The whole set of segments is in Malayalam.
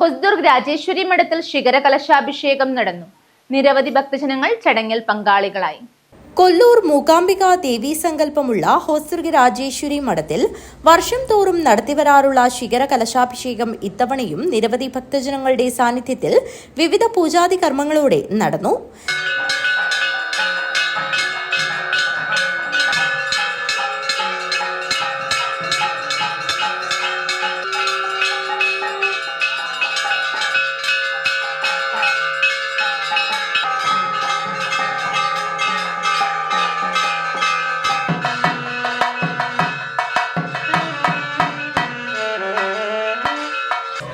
ഹൊസ്ദുർഗ് രാജേശ്വരി മഠത്തിൽ ശിഖര കലശാഭിഷേകം നടന്നു. നിരവധി ഭക്തജനങ്ങൾ ചടങ്ങിൽ പങ്കാളികളായി. കൊല്ലൂർ മൂകാംബിക ദേവീ സങ്കല്പമുള്ള ഹൊസ്ദുർഗ് രാജേശ്വരി മഠത്തിൽ വർഷം തോറും നടത്തിവരാറുള്ള ശിഖര കലശാഭിഷേകം ഇത്തവണയും നിരവധി ഭക്തജനങ്ങളുടെ സാന്നിധ്യത്തിൽ വിവിധ പൂജാതി കർമ്മങ്ങളോടെ നടന്നു.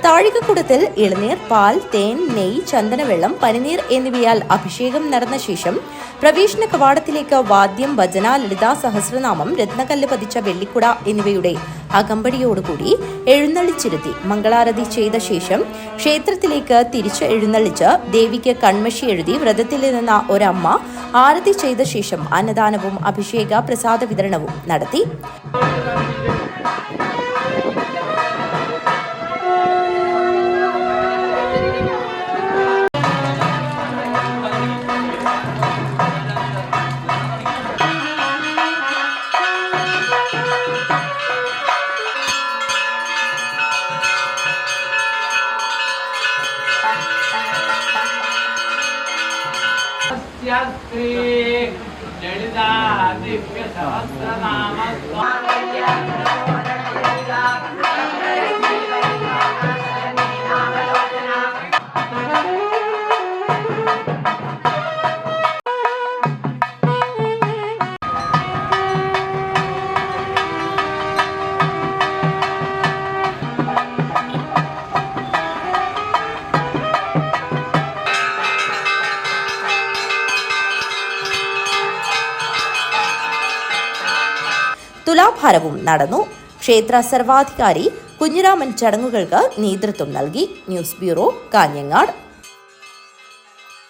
താഴികക്കുടത്തിൽ ഇളനീർ, പാൽ, തേൻ, നെയ്യ്, ചന്ദനവെള്ളം, പനിനീർ എന്നിവയാൽ അഭിഷേകം നടന്ന ശേഷം പ്രവേശന കവാടത്തിലേക്ക് വാദ്യം, ഭജന, ലളിതാ സഹസ്രനാമം, രത്നകല്ല് പതിച്ച വെള്ളിക്കുട എന്നിവയുടെ അകമ്പടിയോടുകൂടി എഴുന്നള്ളിച്ചിരുത്തി മംഗളാരതി ചെയ്ത ശേഷം ക്ഷേത്രത്തിലേക്ക് തിരിച്ച് എഴുന്നള്ളിച്ച് ദേവിക്ക് കൺമഷി എഴുതി വ്രതത്തിൽ നിന്ന ഒരമ്മ ആരതി ചെയ്ത ശേഷം അന്നദാനവും അഭിഷേക പ്രസാദ വിതരണവും നടത്തി. ललिता दिव्य सहस्रनाम തുലാഭാരവും നടന്നു. ക്ഷേത്ര സർവാധികാരി കുഞ്ഞിരാമൻ ചടങ്ങുകൾക്ക് നേതൃത്വം നൽകി. News bureau, Kanhangad.